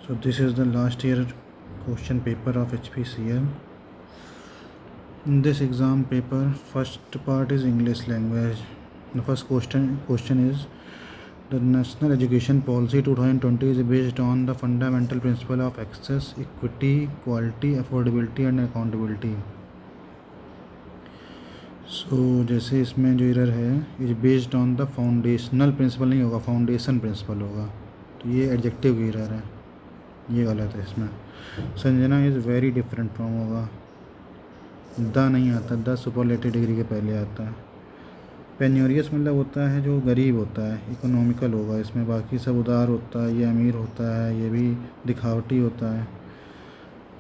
So this is the last year question paper of HPCL. In this exam paper, first part is English language. The first question is the National Education Policy 2020 is based on the fundamental principle of access, equity, quality, affordability and accountability. So जैसे इसमें जो error है is based on the foundational principle नहीं होगा, foundation principal होगा, तो ये adjective की एरर है, ये गलत है इसमें. Sanjana is very different from होगा, द नहीं आता, द सुपरलेटिव डिग्री के पहले आता है. पेन्योरियस मतलब होता है जो गरीब होता है, इकोनॉमिकल होगा इसमें, बाकी सब उदार होता है, ये अमीर होता है, ये भी दिखावटी होता है.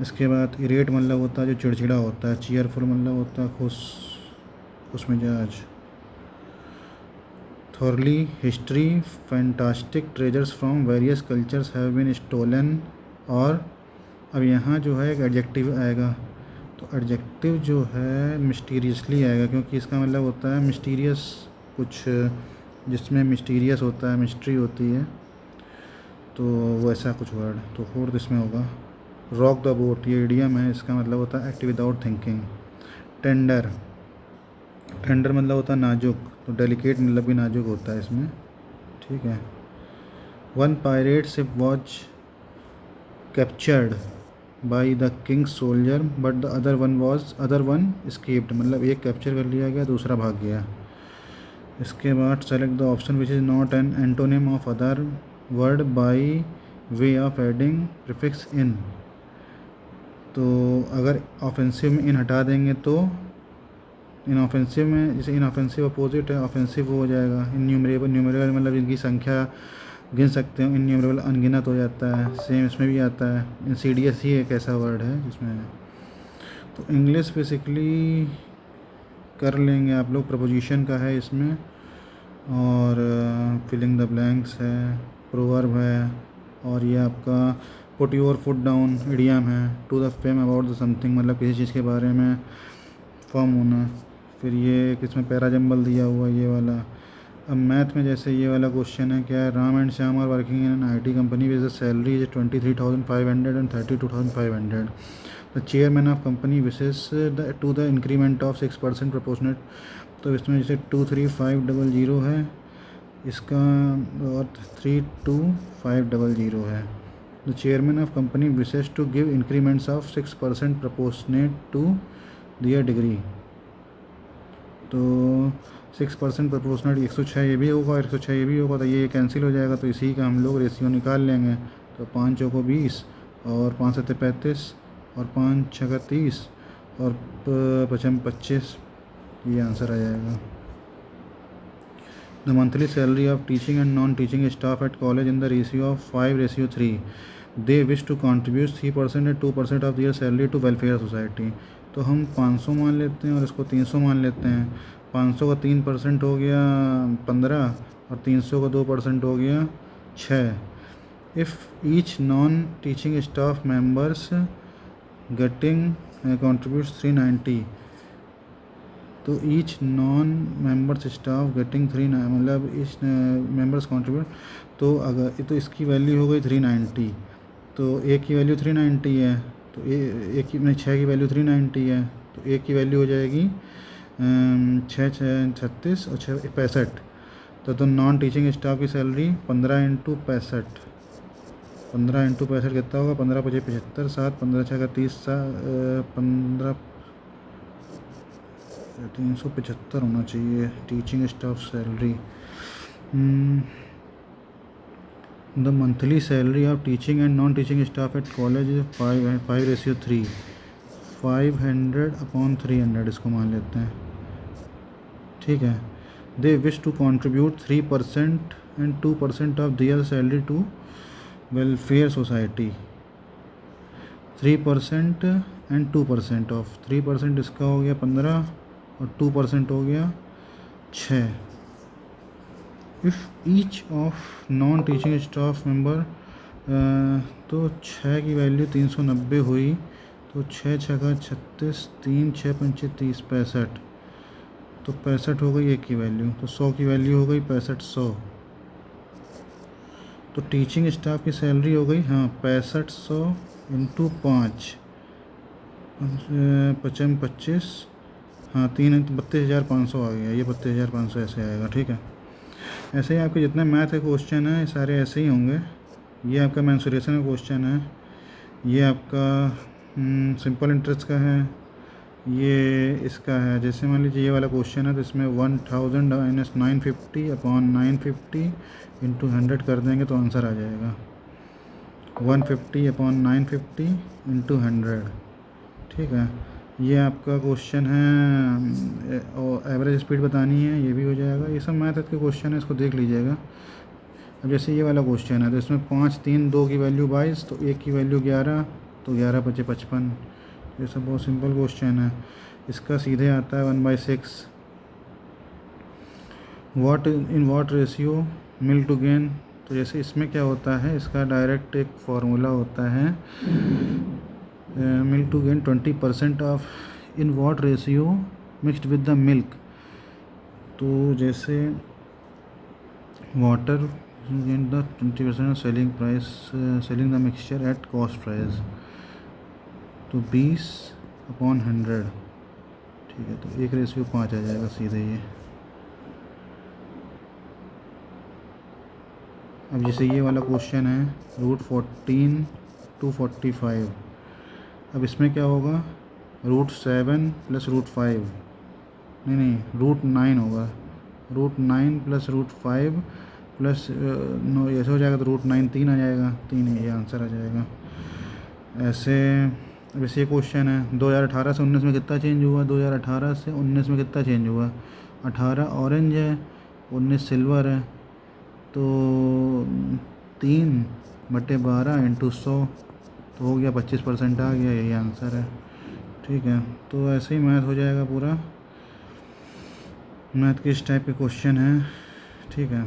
इसके बाद इरेट मतलब होता है जो चिड़चिड़ा होता है, चीयरफुल मतलब होता है खुश मिजाज. Thoroughly history fantastic treasures from various cultures have been stolen. और अब यहाँ जो है एक एडजेक्टिव आएगा, तो एडजेक्टिव जो है मिस्टीरियसली आएगा, क्योंकि इसका मतलब होता है मिस्टीरियस, कुछ जिसमें मिस्टीरियस होता है, मिस्ट्री होती है, तो वैसा कुछ वर्ड. तो फोर्थ इसमें होगा रॉक द बोट, ये इडियम है, इसका मतलब होता है act without thinking. Tender, tender मतलब होता है नाजुक, तो डेलिकेट मतलब भी नाजुक होता है इसमें, ठीक है. One pirate ship was captured by the Kings soldier but the other one escaped, मतलब एक कैप्चर कर लिया गया, दूसरा भाग गया. इसके बाद select the option which is not an antonym of other word by way of adding prefix in. तो अगर ऑफेंसिव में इन हटा देंगे तो इनऑफेंसिव में, जैसे इनऑफेंसिव अपोजिट है, ऑफेंसिव हो जाएगा. इन्यूमरेबल, न्यूमरेबल मतलब इनकी संख्या गिन सकते हो, इन्यूमरेबल अनगिनत हो जाता है, सेम इसमें भी आता है. इंसीडियस ही एक ऐसा वर्ड है जिसमें, तो इंग्लिश बेसिकली कर लेंगे आप लोग. प्रपोजिशन का है इसमें, और फिलिंग द ब्लैंक्स है, प्रोवर्ब है, और ये आपका put your foot down idiom है. To the fame about the something मतलब किसी चीज़ के बारे में फॉर्म होना. फिर ये किसमें पैराजम्बल दिया हुआ ये वाला. अब मैथ में जैसे ये वाला क्वेश्चन है, क्या है, Ram and Shyam are working in an IT company with salary is 23,500 and 32,500. The chairman of company wishes to the increment of 6% proportionate. तो इसमें जैसे 23500 है इसका, और 32500 है. The chairman of company wishes to give increments of 6% proportionate to their degree. तो 6% proportional 106 ये भी होगा, 106 ये भी होगा, तो ये कैंसिल हो जाएगा, तो इसी का हम लोग रेशियो निकाल लेंगे. तो 5 चौको 20 और 5 सत्ते 35 और 5 छक्का 30 और 5 25, ये आंसर आ जाएगा. The monthly salary of teaching and non teaching staff at college in the ratio of 5:3. They wish to contribute 3% and 2% of their salary to welfare society. तो हम 500 मान लेते हैं और इसको 300 मान लेते हैं. 500 का 3% हो गया 15 और 300 का 2% हो गया 6. If each non teaching staff members getting contributes 390, तो each non members staff getting 3 मतलब इस मेंबर्स कंट्रीब्यूट, तो अगर तो इसकी वैल्यू हो गई 390, तो एक की वैल्यू 390 है, तो एक की नहीं 6 की वैल्यू 390 है, तो एक की वैल्यू हो जाएगी 6 6 36 और 6 65. तो नॉन टीचिंग स्टाफ की सैलरी 15 × 65, 15 × 65 कितना होगा, 15 × 5 75, 7 15 6 का 30, 15 375 होना चाहिए teaching staff salary. The monthly salary of teaching and non teaching staff at college 5:3, 500/300 इसको मान लेते हैं, ठीक है. They wish to contribute 3% and 2% of their salary to welfare society. 3% and 2% of, 3% इसका हो गया 15 और 2% हो गया 6. If each of non teaching staff member, तो 6 की वैल्यू 390 हुई, तो 6 6 का 36, 3 6 5 30 65, तो 65 हो गई एक की वैल्यू, तो 100 की वैल्यू हो गई 6500. तो टीचिंग स्टाफ की सैलरी हो गई, हाँ 6500 इंटू 5, 25, हाँ 3 तो 32,500 आ गया, ये 32,500 ऐसे आएगा, ठीक है। ऐसे ही आपके जितने मैथ के क्वेश्चन हैं सारे ऐसे ही होंगे। ये आपका मेंसुरेशन का क्वेश्चन है, ये आपका सिंपल इंटरेस्ट का है, ये इसका है। जैसे मान लीजिए ये वाला क्वेश्चन है तो इसमें 1000 माइनस 950 अपॉन 950 इंटू 100 कर देंगे तो आंसर आ जाएगा 150 अपॉन 950 इंटू 100, ठीक है। ये आपका क्वेश्चन है और एवरेज स्पीड बतानी है, ये भी हो जाएगा। ये सब मैथ के क्वेश्चन है, इसको देख लीजिएगा। अब जैसे ये वाला क्वेश्चन है तो इसमें 5, 3, 2 की वैल्यू 22, तो 1 की वैल्यू 11, तो 11 बचे 55। ये सब बहुत सिंपल क्वेश्चन है। इसका सीधे आता है 1/6। What in what ratio milk to gain, तो जैसे इसमें क्या होता है, इसका डायरेक्ट एक फार्मूला होता है milk to gain 20% of in what ratio mixed with the milk. तो जैसे water gain the 20% selling price, selling the mixture at cost price, तो 20/100, ठीक है। तो 1:5 आ जाएगा सीधे ये। अब जैसे ये वाला क्वेश्चन है √14 to 45, अब इसमें क्या होगा, √7 प्लस √5, नहीं √9 होगा, √9 प्लस √5 प्लस 9, ऐसे हो जाएगा तो √9 3 आ जाएगा, 3 ये आंसर आ जाएगा। ऐसे अब ये क्वेश्चन है 2018 से 19 में कितना चेंज हुआ, 2018 से 19 में कितना चेंज हुआ, 18 ऑरेंज है, 19 सिल्वर है, तो 3/12 इंटू 100, तो हो गया 25% आ गया, यही आंसर है, ठीक है। तो ऐसे ही मैथ हो जाएगा पूरा। मैथ के इस टाइप के क्वेश्चन है, ठीक है।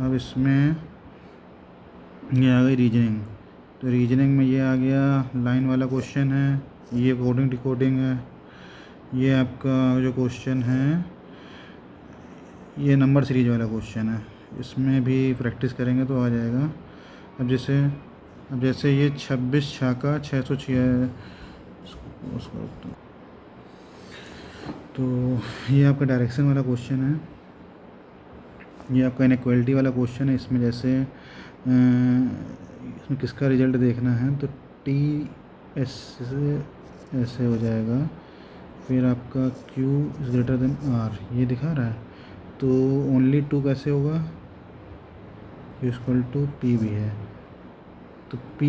अब इसमें ये आ गई रीजनिंग, तो रीजनिंग में ये आ गया लाइन वाला क्वेश्चन है, ये कोडिंग डिकोडिंग है। ये आपका जो क्वेश्चन है ये नंबर सीरीज वाला क्वेश्चन है, इसमें भी प्रैक्टिस करेंगे तो आ जाएगा। अब जैसे ये 26 छक्का 606, तो ये आपका डायरेक्शन वाला क्वेश्चन है, ये आपका इनइक्वालिटी वाला क्वेश्चन है। इसमें जैसे इसमें किसका रिजल्ट देखना है, तो TS ऐसे हो जाएगा, फिर आपका Q is greater than R, ये दिखा रहा है, तो ओनली 2 कैसे होगा, Q इक्वल टू P भी है, तो P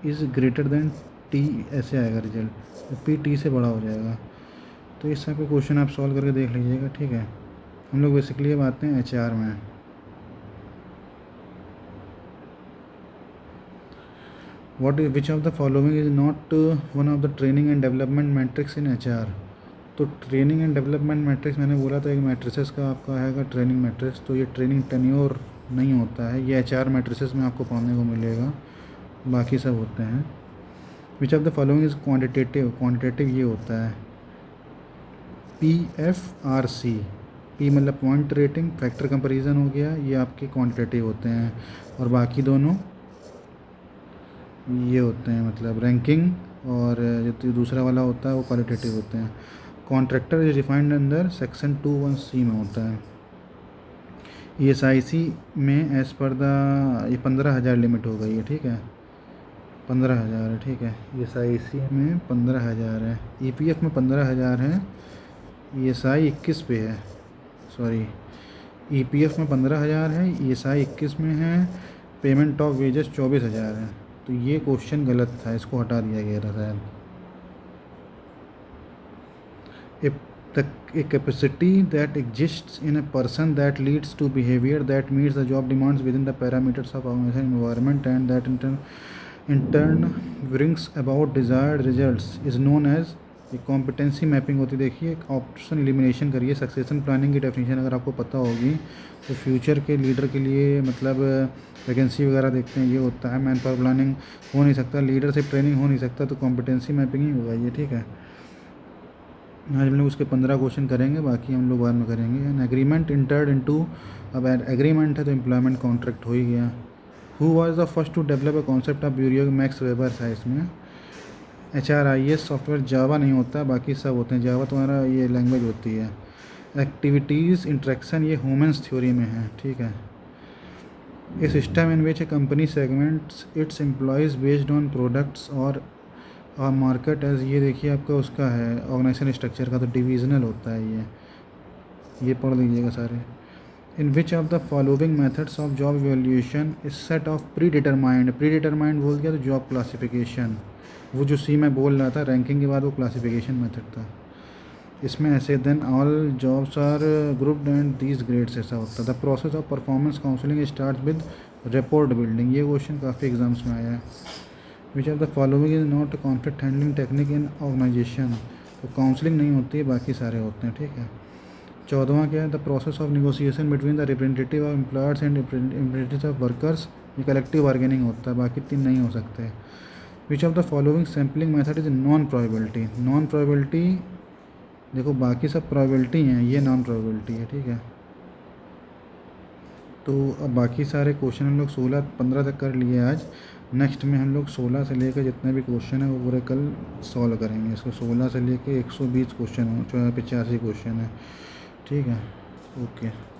is greater than T ऐसे आएगा रिजल्ट, तो P T से बड़ा हो जाएगा। तो इस टाइप के क्वेश्चन आप सॉल्व करके देख लीजिएगा, ठीक है। हम लोग बेसिकली अब आते हैं HR में। विच of the following is not one of the training and development matrix in HR। तो ट्रेनिंग एंड डेवलपमेंट मैट्रिक्स मैंने बोला था एक मैट्रिसेस का आपका हैगा ट्रेनिंग मैट्रिक्स, तो ये ट्रेनिंग टेन्योर नहीं होता है, ये HR मैट्रिसेस में आपको पाने को मिलेगा, बाकी सब होते हैं। विच of the following is quantitative, quantitative ये होता है PFRC, P मतलब पॉइंट रेटिंग, फैक्टर कंपैरिजन हो गया, ये आपके क्वांटिटेटिव होते हैं, और बाकी दोनों ये होते हैं मतलब रैंकिंग, और जो दूसरा वाला होता है वो क्वालिटेटिव होते हैं। कॉन्ट्रैक्टर इज डिफाइंड अंदर सेक्शन 21C में होता है। ESIC में एज़ पर द ये 15,000 लिमिट हो गई है, ठीक है, 15,000 है, ठीक है। ESIC में 15,000 है, EPF में 15,000 है, ESI 21 पे है, सॉरी EPF में 15,000 है, ESI 21 में है, पेमेंट ऑफ वेजेस 24,000 है। तो ये क्वेश्चन गलत था, इसको हटा दिया गया था शायद। A capacity that exists in a person that leads to behavior that meets the job demands within the parameters of organization environment and that in turn brings about desired results is known as एक competency mapping होती है। देखिए एक option elimination करिए, succession planning की definition अगर आपको पता होगी तो फ्यूचर के लीडर के लिए मतलब वैकेंसी वगैरह देखते हैं, ये होता है। मैन पावर प्लानिंग हो नहीं सकता, लीडरशिप ट्रेनिंग हो नहीं सकता, तो कॉम्पिटेंसी मैपिंग ही होगा ये, ठीक है। आज हम लोग उसके 15 क्वेश्चन करेंगे, बाकी हम लोग बाद में करेंगे। एन एग्रीमेंट इंटर्ड इनटू, अब एग्रीमेंट है तो एम्प्लॉयमेंट कॉन्ट्रैक्ट हो ही गया। Who was the first to develop a concept of bureau, Max Weber था इसमें। HRIS सॉफ्टवेयर जावा नहीं होता, बाकी सब होते हैं। जावा तुम्हारा ये लैंग्वेज होती है। एक्टिविटीज़ इंट्रैक्शन ये ह्यूमन्स थ्योरी में है, ठीक है। A system in which a company segments its employees based on products और मार्केट एज, ये देखिए आपका उसका है ऑर्गेनाइजेशन स्ट्रक्चर का, तो डिविजनल होता है ये पढ़ लीजिएगा सारे। In which of the following methods of job evaluation is set of predetermined बोल दिया तो जॉब क्लासिफिकेशन, वो जो सी मैं बोल रहा था रैंकिंग के बाद वो क्लासिफिकेशन मेथड था। इसमें ऐसे then all jobs are grouped and these grades ऐसा होता है। The process of performance counselling start with report building, ये क्वेश्चन काफ़ी एग्जाम्स में आया है। Which of the following is not conflict handling technique in organisation, तो काउंसलिंग नहीं होती है, बाकी सारे होते हैं, ठीक है। 14वां क्या है, the process of negotiation between the representative of employers and representative of workers, ये कलेक्टिव बार्गेनिंग होता है, बाकी 3 नहीं हो सकते। विच of the following sampling method is non probability, non probability देखो बाकी सब प्रोबेबिलिटी हैं, ये नॉन प्रोबेबिलिटी है, ठीक है। तो अब बाकी सारे क्वेश्चन हम लोग 16-15 तक कर लिए आज। नेक्स्ट में हम लोग 16 से लेकर जितने भी क्वेश्चन हैं वो पूरे कल सॉल्व करेंगे। इसको 16 से लेकर 120 क्वेश्चन हो, 85 क्वेश्चन है, ठीक है। ओके।